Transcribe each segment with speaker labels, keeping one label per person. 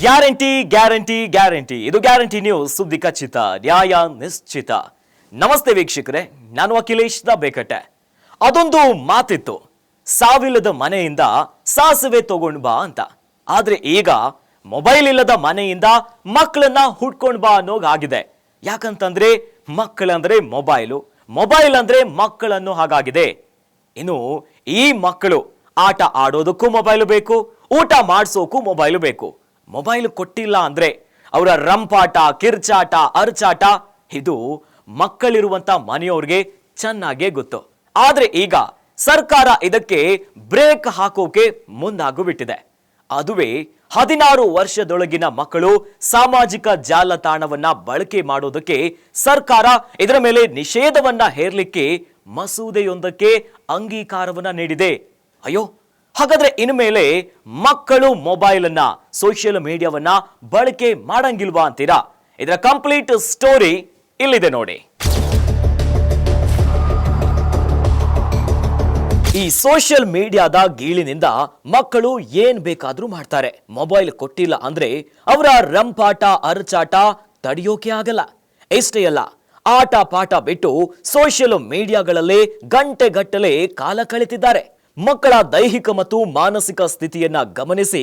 Speaker 1: Guarantee guarantee guarantee ಇದು guarantee news, ಸುದ್ದಿ ಖಚಿತ, ನ್ಯಾಯ ನಿಶ್ಚಿತ. ನಮಸ್ತೆ ವೀಕ್ಷಕರೇ, ನಾನು ಅಖಿಲೇಶ್ ದ ಬೇಕಟ್ಟೆ. ಅದೊಂದು ಮಾತಿತ್ತು, ಸಾವಿಲ್ಲದ ಮನೆಯಿಂದ ಸಾಸಿವೆ ತಗೊಂಡು ಬಾ ಅಂತ. ಆದ್ರೆ ಈಗ ಮೊಬೈಲ್ ಇಲ್ಲದ ಮನೆಯಿಂದ ಮಕ್ಕಳನ್ನ ಹುಡ್ಕೊಂಡು ಬಾ ಅನ್ನೋಗಾಗಿದೆ. ಯಾಕಂತಂದ್ರೆ ಮಕ್ಕಳಂದ್ರೆ ಮೊಬೈಲು, ಮೊಬೈಲ್ ಅಂದ್ರೆ ಮಕ್ಕಳನ್ನು ಹಾಗಾಗಿದೆ. ಇನ್ನು ಈ ಮಕ್ಕಳು ಆಟ ಆಡೋದಕ್ಕೂ ಮೊಬೈಲು ಬೇಕು, ಊಟ ಮಾಡಿಸೋಕ್ಕೂ ಮೊಬೈಲು ಬೇಕು. ಮೊಬೈಲ್ ಕೊಟ್ಟಿಲ್ಲ ಅಂದ್ರೆ ಅವರ ರಂಪಾಟ, ಕಿರ್ಚಾಟ, ಅರ್ಚಾಟ ಇದು ಮಕ್ಕಳಿರುವಂತ ಮನೆಯವ್ರಿಗೆ ಚೆನ್ನಾಗೇ ಗೊತ್ತು. ಆದ್ರೆ ಈಗ ಸರ್ಕಾರ ಇದಕ್ಕೆ ಬ್ರೇಕ್ ಹಾಕೋಕೆ ಮುಂದಾಗು ಬಿಟ್ಟಿದೆ. ಅದುವೇ 16 ವರ್ಷದೊಳಗಿನ ಮಕ್ಕಳು ಸಾಮಾಜಿಕ ಜಾಲತಾಣವನ್ನ ಬಳಕೆ ಮಾಡೋದಕ್ಕೆ ಸರ್ಕಾರ ಇದರ ಮೇಲೆ ನಿಷೇಧವನ್ನ ಹೇರಲಿಕ್ಕೆ ಮಸೂದೆಯೊಂದಕ್ಕೆ ಅಂಗೀಕಾರವನ್ನ ನೀಡಿದೆ. ಅಯ್ಯೋ, ಹಾಗಾದ್ರೆ ಇನ್ಮೇಲೆ ಮಕ್ಕಳು ಮೊಬೈಲ್ ಅನ್ನ, ಸೋಷಿಯಲ್ ಮೀಡಿಯಾವನ್ನ ಬಳಕೆ ಮಾಡಂಗಿಲ್ವಾ ಅಂತೀರಾ? ಇದರ ಕಂಪ್ಲೀಟ್ ಸ್ಟೋರಿ ಇಲ್ಲಿದೆ ನೋಡಿ. ಈ ಸೋಷಿಯಲ್ ಮೀಡಿಯಾದ ಗೀಳಿನಿಂದ ಮಕ್ಕಳು ಏನ್ ಬೇಕಾದ್ರೂ ಮಾಡ್ತಾರೆ. ಮೊಬೈಲ್ ಕೊಟ್ಟಿಲ್ಲ ಅಂದ್ರೆ ಅವರ ರಂಪಾಟ, ಅರಚಾಟ ತಡೆಯೋಕೆ ಆಗಲ್ಲ. ಇಷ್ಟೇ ಅಲ್ಲ, ಆಟ ಪಾಠ ಬಿಟ್ಟು ಸೋಷಿಯಲ್ ಮೀಡಿಯಾಗಳಲ್ಲೇ ಗಂಟೆಗಟ್ಟಲೆ ಕಾಲ ಕಳೆತಿದ್ದಾರೆ. ಮಕ್ಕಳ ದೈಹಿಕ ಮತ್ತು ಮಾನಸಿಕ ಸ್ಥಿತಿಯನ್ನ ಗಮನಿಸಿ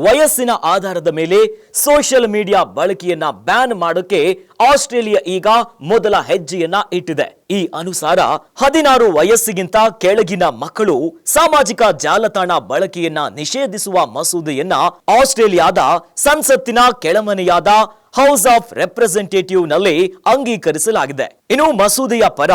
Speaker 1: ವಯಸ್ಸಿನ ಆಧಾರದ ಮೇಲೆ ಸೋಷಿಯಲ್ ಮೀಡಿಯಾ ಬಳಕೆಯನ್ನ ಬ್ಯಾನ್ ಮಾಡೋಕೆ ಆಸ್ಟ್ರೇಲಿಯಾ ಈಗ ಮೊದಲ ಹೆಜ್ಜೆಯನ್ನ ಇಟ್ಟಿದೆ. ಈ ಅನುಸಾರ 16 ವಯಸ್ಸಿಗಿಂತ ಕೆಳಗಿನ ಮಕ್ಕಳು ಸಾಮಾಜಿಕ ಜಾಲತಾಣ ಬಳಕೆಯನ್ನ ನಿಷೇಧಿಸುವ ಮಸೂದೆಯನ್ನ ಆಸ್ಟ್ರೇಲಿಯಾದ ಸಂಸತ್ತಿನ ಕೆಳಮನೆಯಾದ ಹೌಸ್ ಆಫ್ ರೆಪ್ರೆಸೆಂಟೇಟಿವ್ ನಲ್ಲಿ ಅಂಗೀಕರಿಸಲಾಗಿದೆ. ಇನ್ನು ಮಸೂದೆಯ ಪರ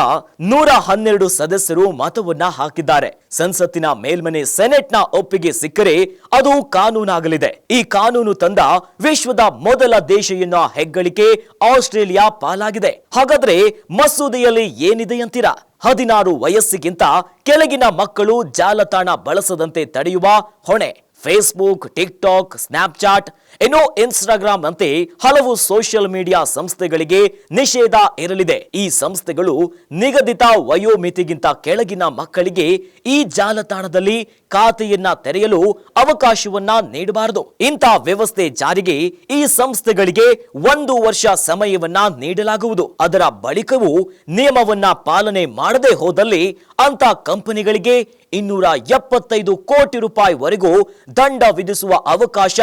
Speaker 1: 112 ಸದಸ್ಯರು ಮತವನ್ನ ಹಾಕಿದ್ದಾರೆ. ಸಂಸತ್ತಿನ ಮೇಲ್ಮನೆ ಸೆನೆಟ್ನ ಒಪ್ಪಿಗೆ ಸಿಕ್ಕರೆ ಅದು ಕಾನೂನಾಗಲಿದೆ. ಈ ಕಾನೂನು ತಂದ ವಿಶ್ವದ ಮೊದಲ ದೇಶ ಎನ್ನುವ ಹೆಗ್ಗಳಿಕೆ ಆಸ್ಟ್ರೇಲಿಯಾ ಪಾಲಾಗಿದೆ. ಹಾಗಾದ್ರೆ ಮಸೂದೆಯಲ್ಲಿ ಏನಿದೆ ಅಂತೀರಾ? 16 ವಯಸ್ಸಿಗಿಂತ ಕೆಳಗಿನ ಮಕ್ಕಳು ಜಾಲತಾಣ ಬಳಸದಂತೆ ತಡೆಯುವ ಹೊಣೆ ಫೇಸ್ಬುಕ್, ಟಿಕ್ಟಾಕ್, ಸ್ನ್ಯಾಪ್ಚಾಟ್, ಇನ್ನು ಇನ್ಸ್ಟಾಗ್ರಾಮ್ ಅಂತೆ ಹಲವು ಸೋಷಿಯಲ್ ಮೀಡಿಯಾ ಸಂಸ್ಥೆಗಳಿಗೆ ನಿಷೇಧ ಇರಲಿದೆ. ಈ ಸಂಸ್ಥೆಗಳು ನಿಗದಿತ ವಯೋಮಿತಿಗಿಂತ ಕೆಳಗಿನ ಮಕ್ಕಳಿಗೆ ಈ ಜಾಲತಾಣದಲ್ಲಿ ಖಾತೆಯನ್ನ ತೆರೆಯಲು ಅವಕಾಶವನ್ನ ನೀಡಬಾರದು. ಇಂಥ ವ್ಯವಸ್ಥೆ ಜಾರಿಗೆ ಈ ಸಂಸ್ಥೆಗಳಿಗೆ 1 ವರ್ಷ ಸಮಯವನ್ನ ನೀಡಲಾಗುವುದು. ಅದರ ಬಳಿಕವೂ ನಿಯಮವನ್ನ ಪಾಲನೆ ಮಾಡದೆ ಹೋದಲ್ಲಿ ಅಂತ ಕಂಪನಿಗಳಿಗೆ 275 ಕೋಟಿ ರೂಪಾಯಿವರೆಗೂ ದಂಡ ವಿಧಿಸುವ ಅವಕಾಶ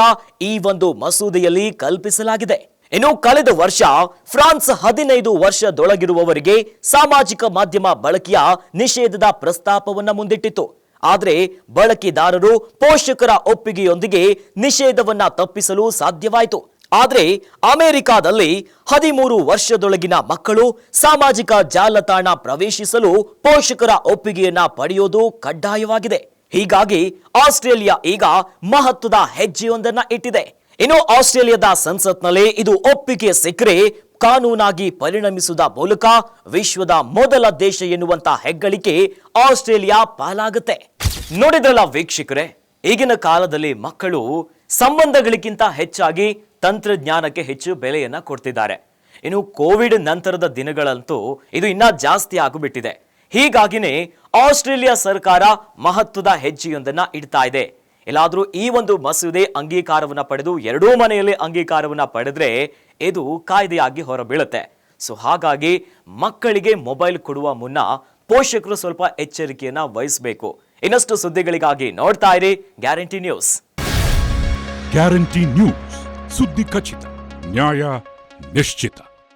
Speaker 1: ಈ ಒಂದು ಮಸೂದೆಯಲ್ಲಿ ಕಲ್ಪಿಸಲಾಗಿದೆ. ಇನ್ನು ಕಳೆದ ವರ್ಷ ಫ್ರಾನ್ಸ್ 15 ವರ್ಷದೊಳಗಿರುವವರಿಗೆ ಸಾಮಾಜಿಕ ಮಾಧ್ಯಮ ಬಳಕೆಯ ನಿಷೇಧದ ಪ್ರಸ್ತಾಪವನ್ನ ಮುಂದಿಟ್ಟಿತ್ತು. ಆದರೆ ಬಳಕೆದಾರರು ಪೋಷಕರ ಒಪ್ಪಿಗೆಯೊಂದಿಗೆ ನಿಷೇಧವನ್ನ ತಪ್ಪಿಸಲು ಸಾಧ್ಯವಾಯಿತು. ಆದರೆ ಅಮೆರಿಕಾದಲ್ಲಿ 13 ವರ್ಷದೊಳಗಿನ ಮಕ್ಕಳು ಸಾಮಾಜಿಕ ಜಾಲತಾಣ ಪ್ರವೇಶಿಸಲು ಪೋಷಕರ ಒಪ್ಪಿಗೆಯನ್ನ ಪಡೆಯೋದು ಕಡ್ಡಾಯವಾಗಿದೆ. ಹೀಗಾಗಿ ಆಸ್ಟ್ರೇಲಿಯಾ ಈಗ ಮಹತ್ವದ ಹೆಜ್ಜೆಯೊಂದನ್ನ ಇಟ್ಟಿದೆ. ಇನ್ನು ಆಸ್ಟ್ರೇಲಿಯಾದ ಸಂಸತ್ನಲ್ಲಿ ಇದು ಒಪ್ಪಿಗೆ ಸಿಕ್ಕರೆ ಕಾನೂನಾಗಿ ಪರಿಣಮಿಸುವ ಮೂಲಕ ವಿಶ್ವದ ಮೊದಲ ದೇಶ ಎನ್ನುವಂತ ಹೆಗ್ಗಳಿಕೆ ಆಸ್ಟ್ರೇಲಿಯಾ ಪಾಲಾಗುತ್ತೆ. ನೋಡಿದ್ರಲ್ಲ ವೀಕ್ಷಕರೇ, ಈಗಿನ ಕಾಲದಲ್ಲಿ ಮಕ್ಕಳು ಸಂಬಂಧಗಳಿಗಿಂತ ಹೆಚ್ಚಾಗಿ ತಂತ್ರಜ್ಞಾನಕ್ಕೆ ಹೆಚ್ಚು ಬೆಲೆಯನ್ನ ಕೊಡ್ತಿದ್ದಾರೆ. ಇನ್ನು ಕೋವಿಡ್ ನಂತರದ ದಿನಗಳಂತೂ ಇದು ಇನ್ನ ಜಾಸ್ತಿ ಆಗಿಬಿಟ್ಟಿದೆ. ಹೀಗಾಗಿನೇ ಆಸ್ಟ್ರೇಲಿಯಾ ಸರ್ಕಾರ ಮಹತ್ವದ ಹೆಜ್ಜೆಯೊಂದನ್ನ ಇಡ್ತಾ ಇದೆ. ಎಲ್ಲಾದ್ರೂ ಈ ಒಂದು ಮಸೂದೆ ಅಂಗೀಕಾರವನ್ನ ಪಡೆದು ಎರಡೂ ಮನೆಯಲ್ಲಿ ಅಂಗೀಕಾರವನ್ನ ಪಡೆದ್ರೆ ಇದು ಕಾಯ್ದೆಯಾಗಿ ಹೊರಬೀಳುತ್ತೆ. ಸೊ ಹಾಗಾಗಿ ಮಕ್ಕಳಿಗೆ ಮೊಬೈಲ್ ಕೊಡುವ ಮುನ್ನ ಪೋಷಕರು ಸ್ವಲ್ಪ ಎಚ್ಚರಿಕೆಯನ್ನ ವಹಿಸಬೇಕು. ಇನ್ನಷ್ಟು ಸುದ್ದಿಗಳಿಗಾಗಿ ನೋಡ್ತಾ ಇರಿ ಗ್ಯಾರಂಟಿ ನ್ಯೂಸ್.
Speaker 2: ಗ್ಯಾರಂಟಿ ನ್ಯೂಸ್, ಸುದ್ದಿ ಖಚಿತ, ನ್ಯಾಯ ನಿಶ್ಚಿತ.